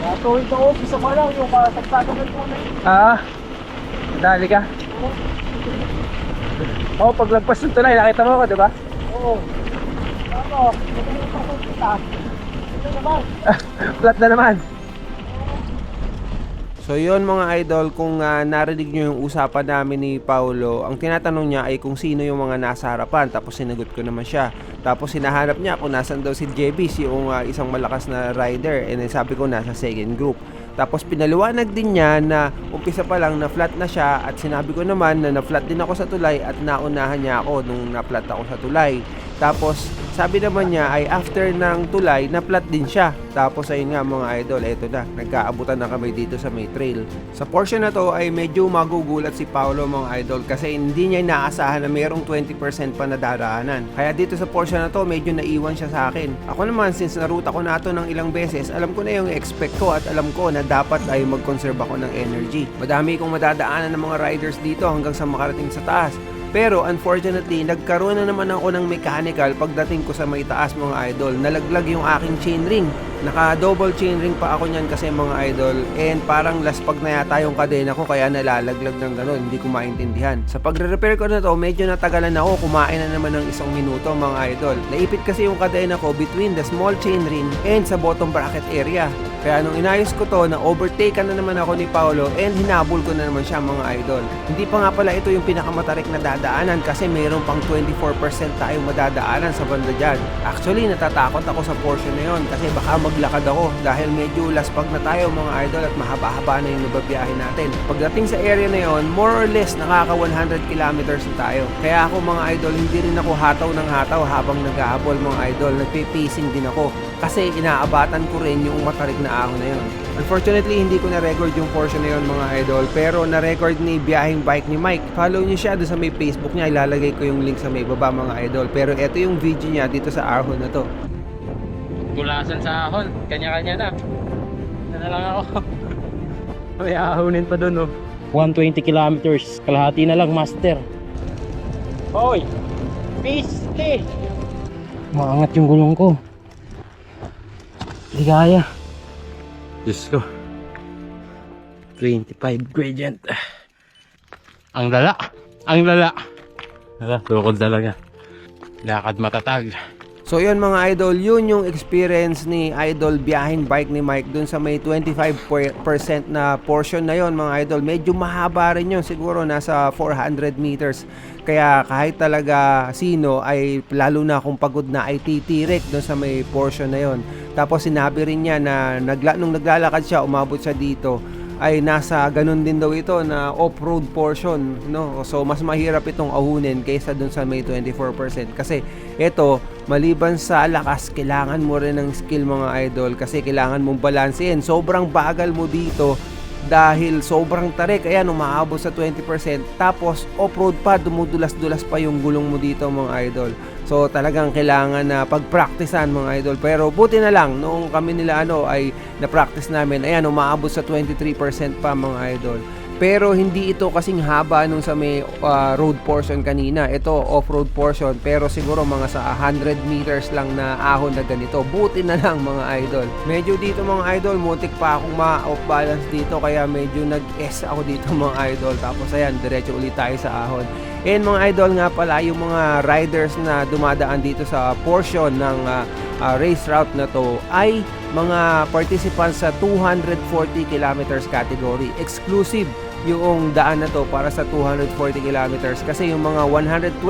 Ito, isa pa lang yung kasagsagan ko na Dali ka. Paglagpas ng tulay, nakita mo ako, di ba? Oo. Ano? Ito naman. Flat na naman. So yun, mga idol, kung narinig nyo yung usapan namin ni Paulo, ang tinatanong niya ay kung sino yung mga nasa harapan, tapos sinagot ko naman siya. Tapos hinahanap niya kung nasan daw si JB, yung isang malakas na rider, and sabi ko nasa second group. Tapos pinaliwanag din niya na umpisa pa lang na flat na siya, at sinabi ko naman na na-flat din ako sa tulay at naunahan niya ako nung na-flat ako sa tulay. Tapos sabi naman niya ay after ng tulay na-flat din siya. Tapos ayun nga, mga idol, eto na, nagkaabutan na kami dito sa may trail. Sa portion na to ay medyo magugulat si Paulo, mga idol, kasi hindi niya inaasahan na mayroong 20% pa na daraanan. Kaya dito sa portion na to medyo naiwan siya sa akin. Ako naman, since naruta ko na ito ng ilang beses, alam ko na yung expect ko at alam ko na dapat ay mag-conserve ako ng energy. Madami kong madadaanan ng mga riders dito hanggang sa makarating sa taas. Pero unfortunately, nagkaroon na naman ako ng mechanical pagdating ko sa may taas, mga idol. Nalaglag yung aking chainring. Naka-double chainring pa ako niyan kasi, mga idol. And parang laspag na yata yung kadena ko kaya nalalaglag ng gano'n. Hindi ko maintindihan. Sa pagre-repair ko na to, medyo natagalan ako. Kumain na naman ng 1 minuto, mga idol. Naipit kasi yung kadena ko between the small chainring and sa bottom bracket area. Kaya nung inayos ko to, na-overtaken na naman ako ni Paulo and hinabol ko na naman siya, mga idol. Hindi pa nga pala ito yung pinakamatarik na dadaanan kasi mayroon pang 24% tayong madadaanan sa banda dyan. Actually, natatakot ako sa portion na yun kasi baka maglakad ako dahil medyo laspag na tayo, mga idol, at mahaba-haba na yung nababiyahe natin. Pagdating sa area na yun, more or less nakaka 100 kilometers na tayo. Kaya ako, mga idol, hindi rin ako hataw ng hataw habang nag-ahabol, mga idol. Nagpe-pacing din ako kasi inaabatan ko rin yung matarik na ahon na yun. Unfortunately, hindi ko na-record yung portion na yun, mga idol, pero na-record ni Biyaheng Bike ni Mike. Follow niyo siya doon sa may Facebook niya, ilalagay ko yung link sa may baba, mga idol. Pero ito yung video niya dito sa ahon na to. Gulasan sa ahon, kanya-kanya na. Na lang ako. May ahonin pa doon, oh. 120 kilometers, kalahati na lang, master. Hoy! Piste! Maangat yung gulong ko. Hindi kaya. Diyos ko. 25 gradient. Ang lala. Ang lala. Tukod talaga. Lakad matatag. So yun mga idol, yun yung experience ni Idol biyahing bike ni Mike dun sa may 25% na portion na yon mga idol. Medyo mahaba rin yun, siguro nasa 400 meters. Kaya kahit talaga sino ay lalo na kung pagod na ay titirik dun sa may portion na yon. Tapos sinabi rin niya na nung naglalakad siya, umabot siya dito, ay nasa ganun din daw ito na off-road portion, no? So mas mahirap itong ahunin kaysa dun sa may 24% kasi ito, maliban sa lakas, kailangan mo rin ng skill mga idol kasi kailangan mong balansehin. Sobrang bagal mo dito dahil sobrang tarik, ayan, umaabot sa 20%, tapos off-road pa, dumudulas-dulas pa yung gulong mo dito mga idol. So talagang kailangan na pagpraktisan mga idol. Pero buti na lang noong kami nila ay na-practice namin, ayan, umaabot sa 23% pa mga idol. Pero hindi ito kasing haba nung sa may road portion kanina. Ito off-road portion, pero siguro mga sa 100 meters lang na ahon na ganito. Buti na lang mga idol. Medyo dito mga idol, mutik pa akong ma-off balance dito, kaya medyo nag-S ako dito mga idol. Tapos ayan, diretso ulit tayo sa ahon. And mga idol nga pala, yung mga riders na dumadaan dito sa portion ng race route na to ay mga participants sa 240 kilometers category. Exclusive yung daan na to para sa 240 kilometers kasi yung mga 120,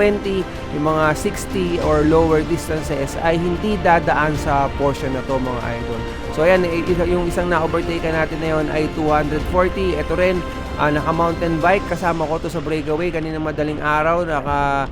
yung mga 60 or lower distances ay hindi dadaan sa portion na to mga idol. So ayan, yung isang na-overtake natin na yun ay 240. Ito rin, naka mountain bike, kasama ko to sa breakaway kanina madaling araw, naka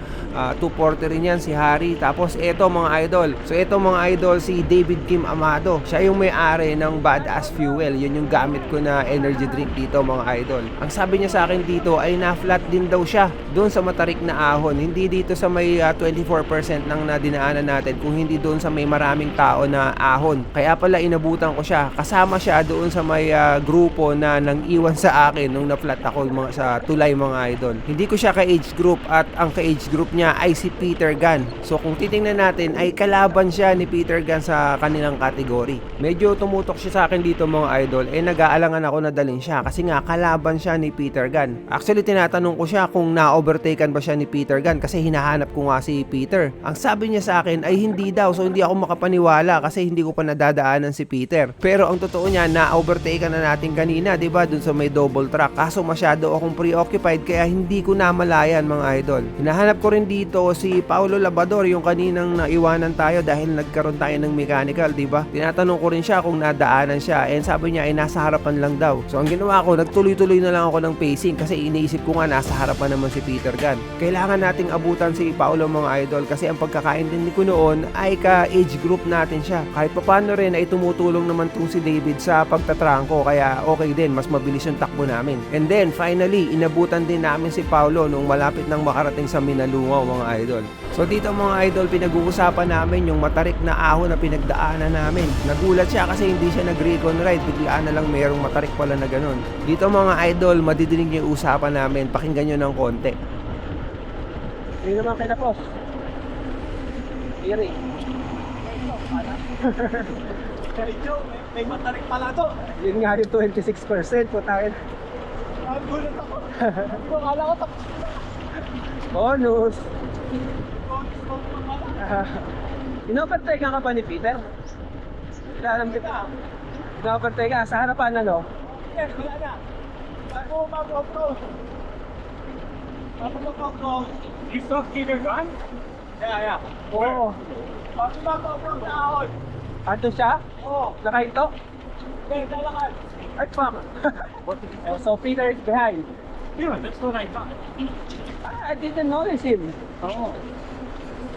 240 rin yan si Harry. Tapos eto mga idol, so eto mga idol, si David Kim Amado, siya yung may-ari ng Badass Fuel. Yun yung gamit ko na energy drink dito mga idol. Ang sabi niya sa akin dito ay na-flat din daw siya doon sa matarik na ahon, hindi dito sa may 24% ng nadinaanan natin, kung hindi doon sa may maraming tao na ahon. Kaya pala inabutan ko siya, kasama siya doon sa may grupo na nang iwan sa akin nung na-flat ako sa tulay mga idol. Hindi ko siya ka-age group, at ang ka-age group niya ay si Peter Gunn. So kung titingnan natin ay kalaban siya ni Peter Gunn sa kanilang category. Medyo tumutok siya sa akin dito mga idol, nag-aalangan ako na dalhin siya kasi nga kalaban siya ni Peter Gunn. Actually tinatanong ko siya kung na-overtaken ba siya ni Peter Gunn kasi hinahanap ko nga si Peter. Ang sabi niya sa akin ay hindi daw, so hindi ako makapaniwala kasi hindi ko pa nadadaanan si Peter. Pero ang totoo niya, na-overtaken na natin kanina, 'di ba, dun sa may double track. Kaso masyado akong preoccupied kaya hindi ko namalayan mga idol. Hinahanap ko rin dito si Paulo Labador, yung kaninang naiwanan tayo dahil nagkaroon tayo ng mechanical, 'di ba? Tinatanong ko rin siya kung nadaanan siya, and sabi niya ay nasa harapan lang daw. So ang ginawa ko, nagtuloy-tuloy na lang ako ng pacing kasi iniisip ko nga nasa harapan naman si Peter Gunn. Kailangan nating abutan si Paulo mga idol kasi ang pagkakaintindi ko noon ay ka-age group natin siya. Kahit papaano rin ay tumutulong naman tong si David sa pagtatrangko, kaya okay din, mas mabilis yung takbo namin. And then finally, inabutan din namin si Paulo nung malapit nang makarating sa Minalungaw mga idol. So dito mga idol, pinag-uusapan namin yung matarik na ahon na pinagdaanan namin. Nagulat siya kasi hindi siya nag-recon ride, biglaan na lang mayroong matarik pala na ganun. Dito mga idol, madidinig yung usapan namin, pakinggan nyo ng konti. Hindi naman kita po. Iri. May matarik pala to. Yun nga yung 26% po tayo. Nagulat ako. Akala ko tapos na. Bonus! Bonus pa pala. Inovertake ka pa ni Peter? Alam kita. Inovertake ka sa harapan ano? Yes, wala na. Bago mag-off-road. You saw Peter Gunn? Yeah. Oo. Bago mag-off-road na ahon. Ato siya? Oo. Nakahinto? Okay, dalakad. Ay, fuck. So Peter is behind. Yeah, that's what I thought. I didn't notice him. Oo.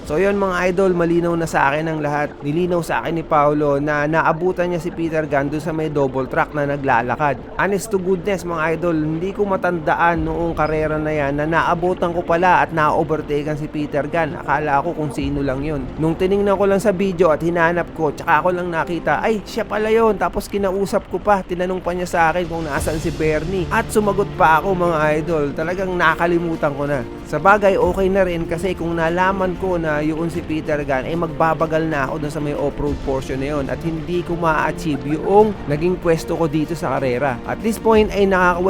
So yun mga idol, malinaw na sa akin ang lahat. Nilinaw sa akin ni Paulo na naabutan niya si Peter Gunn doon sa may double track na naglalakad. Honest to goodness mga idol, hindi ko matandaan noong karera na yan na naabutan ko pala at na-overtaken si Peter Gunn. Akala ko kung sino lang yun. Nung tiningnan ko lang sa video at hinanap ko, tsaka ako lang nakita, ay siya pala yun. Tapos kinausap ko pa, tinanong pa niya sa akin kung nasaan si Bernie. At sumagot pa ako mga idol, talagang nakalimutan ko na. Sa bagay, okay na rin kasi kung nalaman ko na na yun si Peter Gunn ay magbabagal na ako dun sa may off-road portion na yun at hindi ko ma-achieve yung naging pwesto ko dito sa karera. At this point ay nakaka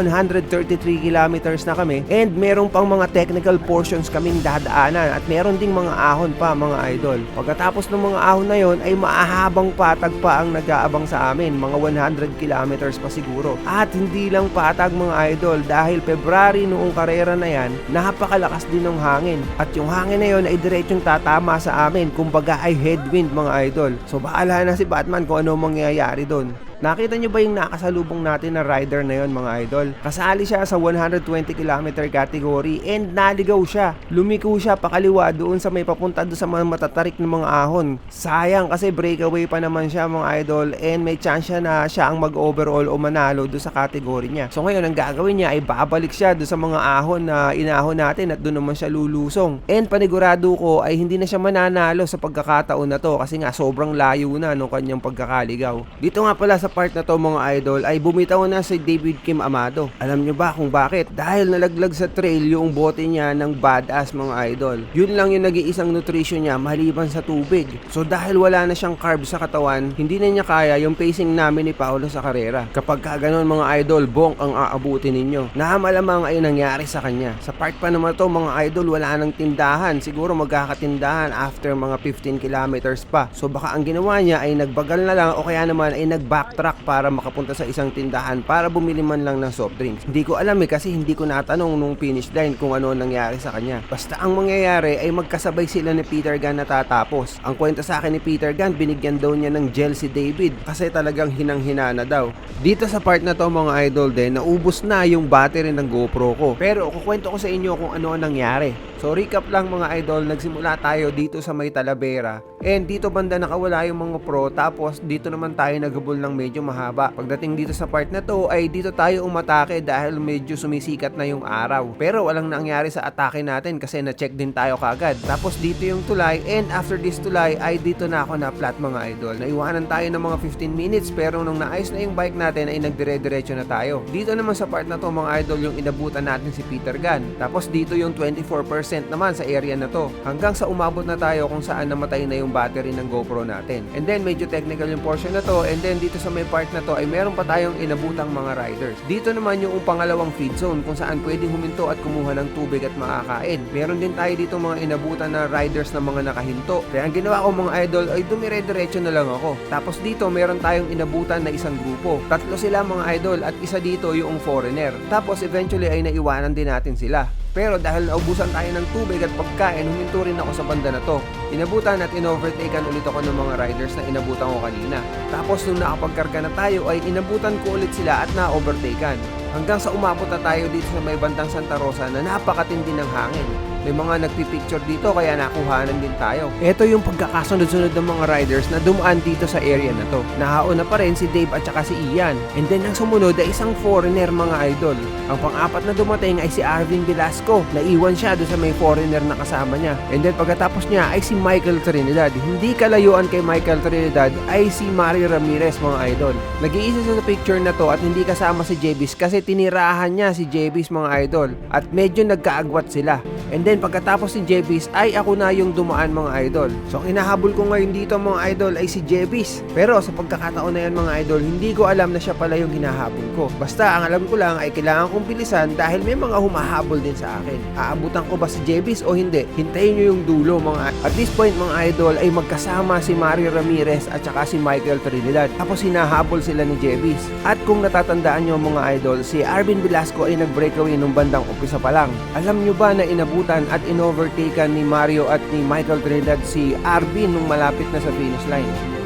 133 kilometers na kami and meron pang mga technical portions kaming dadaanan at meron ding mga ahon pa mga idol. Pagkatapos ng mga ahon na yon ay maahabang patag pa ang nag-aabang sa amin, mga 100 kilometers pa siguro. At hindi lang patag mga idol dahil February noong karera na yan, napakalakas din ng hangin. At yung hangin na yon ay diretsong tatama sa amin, kumbaga ay headwind mga idol. So bahala na si Batman kung ano mangyayari doon. Nakita nyo ba yung nakasalubong natin na rider na yon mga idol? Kasali siya sa 120 km category and naligaw siya. Lumiko siya pakaliwa doon sa may papunta doon sa mga matatarik ng mga ahon. Sayang kasi breakaway pa naman siya mga idol and may chance siya na siya ang mag-overall o manalo doon sa category niya. So ngayon ang gagawin niya ay babalik siya doon sa mga ahon na inahon natin at doon naman siya lulusong. And panigurado ko ay hindi na siya mananalo sa pagkakataon na to kasi nga sobrang layo na nung kanyang pagkakaligaw. Dito nga pala sa part na to mga idol ay bumitaw na si David Kim Amado. Alam nyo ba kung bakit? Dahil nalaglag sa trail yung bote niya ng badass mga idol. Yun lang yung nag-iisang nutrition niya maliban sa tubig. So dahil wala na siyang carbs sa katawan, hindi na niya kaya yung pacing namin ni Paolo sa karera. Kapag kaganon mga idol, bonk ang aabutin ninyo. Malamang ay nangyari sa kanya. Sa part pa naman to mga idol, wala nang tindahan. Siguro magkakatindahan after mga 15 kilometers pa. So baka ang ginawa niya ay nagbagal na lang o kaya naman ay nag-backtrack para makapunta sa isang tindahan para bumili man lang ng soft drinks. Hindi ko alam kasi hindi ko natanong nung finish line kung ano nangyari sa kanya. Basta ang mangyayari ay magkasabay sila ni Peter Gunn na tatapos. Ang kwento sa akin ni Peter Gunn, binigyan daw niya ng gel si David kasi talagang hinang-hina na daw. Dito sa part na to mga idol din, naubos na yung battery ng GoPro ko. Pero kukwento ko sa inyo kung ano ang nangyari. So recap lang mga idol, nagsimula tayo dito sa may Talavera and dito banda nakawala yung mga pro tapos dito naman tayo naghabol ng medyo mahaba. Pagdating dito sa part na to ay dito tayo umatake dahil medyo sumisikat na yung araw. Pero walang nangyari sa atake natin kasi na-check din tayo kagad. Tapos dito yung tulay and after this tulay ay dito na ako na flat mga idol. Naiwanan tayo ng mga 15 minutes pero nung naayos na yung bike natin ay nagdire-diretso na tayo. Dito naman sa part na to mga idol yung inabutan natin si Peter Gunn. Tapos dito yung 24% naman sa area na to hanggang sa umabot na tayo kung saan namatay na yung battery ng GoPro natin. And then medyo technical yung portion na to and then dito sa may part na to ay meron pa tayong inabutang mga riders. Dito naman yung pangalawang feed zone kung saan pwedeng huminto at kumuha ng tubig at makakain. Meron din tayo dito mga inabutan na riders na mga nakahinto. Kaya ang ginawa ko mga idol ay dumire-diretso na lang ako. Tapos dito meron tayong inabutan na isang grupo. Tatlo sila mga idol at isa dito yung foreigner. Tapos eventually ay naiwanan din natin sila. Pero dahil naubusan tayo ng tubig at pagkain, huminto rin ako sa banda na to. Inabutan at in-overtaken ulit ako ng mga riders na inabutan ko kanina. Tapos nung nakapagkarga na tayo ay inabutan ko ulit sila at na-overtaken. Hanggang sa umabot na tayo dito sa may bandang Santa Rosa na napakatindi ng hangin. May mga nagpipicture dito kaya nakuhanan din tayo. Ito yung pagkakasunod-sunod ng mga riders na dumaan dito sa area na to. Nahauna pa rin si Dave at saka si Ian. And then ang sumunod ay isang foreigner mga idol. Ang pang-apat na dumating ay si Arvin Velasco. Naiwan siya doon sa may foreigner na kasama niya. And then pagkatapos niya ay si Michael Trinidad. Hindi kalayuan kay Michael Trinidad ay si Mario Ramirez mga idol. Nag-iisa siya sa picture na to at hindi kasama si Jebis kasi tinirahan niya si Jebis mga idol. At medyo nagkaagwat sila. And then pagkatapos si Jebis ay ako na yung dumaan mga idol. So ang inahabol ko ngayon dito mga idol ay si Jebis. Pero sa pagkakataon na yan mga idol, hindi ko alam na siya pala yung hinahabol ko. Basta ang alam ko lang ay kailangan kong bilisan dahil may mga humahabol din sa akin. Aabutan ko ba si Jebis o hindi? Hintayin nyo yung dulo mga. At this point mga idol ay magkasama si Mario Ramirez at saka si Michael Trinidad. Tapos hinahabol sila ni Jebis. At kung natatandaan nyo mga idol, si Arvin Velasco ay nag-breakaway nung bandang umpisa pa lang. Alam nyo ba na inabutan at in-overtaken ni Mario at ni Michael Trinidad si Arvin nung malapit na sa finish line?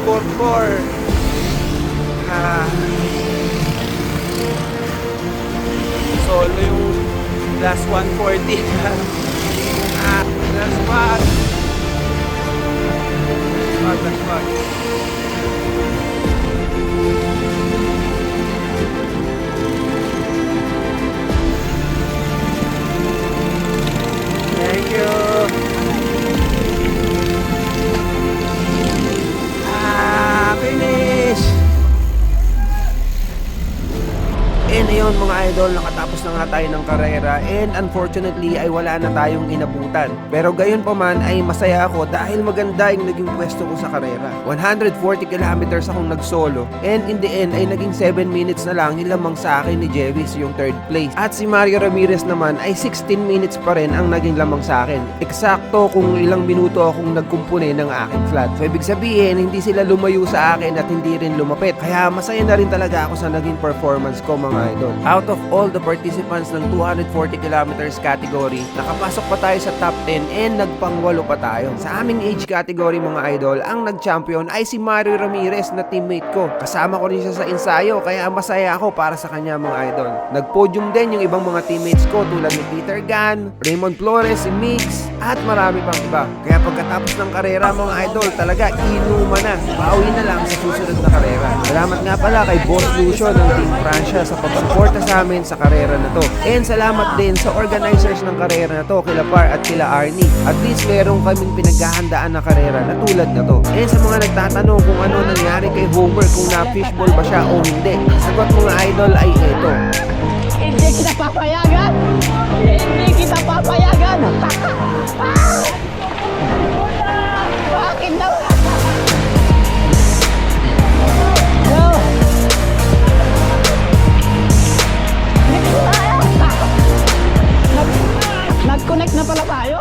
144. Solo yung last 140. Last one. Last one. Thank you. Finish! And ayun mga idol, nakatapos na nga tayo ng karera and unfortunately ay wala na tayong inabutan. Pero gayon pa man ay masaya ako dahil maganda yung naging pwesto ko sa karera. 140 kilometers akong nag-solo and in the end ay naging 7 minutes na lang nilamang sa akin ni Jevis yung third place. At si Mario Ramirez naman ay 16 minutes pa rin ang naging lamang sa akin. Eksakto kung ilang minuto akong nagkumpune ng aking flat. So ibig sabihin, hindi sila lumayo sa akin at hindi rin lumapit. Kaya masaya na rin talaga ako sa naging performance ko mga idol. Out of all the participants ng 240 kilometers category, nakapasok pa tayo sa top 10 and nagpangwalo pa tayo. Sa aming age category mga idol, ang nag-champion ay si Mario Ramirez na teammate ko. Kasama ko rin siya sa ensayo kaya masaya ako para sa kanya mga idol. Nag-podium din yung ibang mga teammates ko tulad ni Peter Gan, Raymond Flores, si Mix, at marami pang iba. Kaya pagkatapos ng karera mga idol, talaga inuman na. Pauwi na lang sa susunod na karera. Salamat nga pala kay Boss Lucio ng Team Francia sa pagsuporta sa amin sa karera na to. And salamat din sa organizers ng karera na to, kila Par at kila Arnie. At least meron kaming pinaghahandaan na karera na tulad na to. And sa mga nagtatanong kung ano nangyari kay Homer, kung na-fishball ba siya o hindi, sagot mga idol ay ito. Hindi kita papayagan! Hindi kita papayagan! Bakit daw? No! Nag-connect na pala tayo?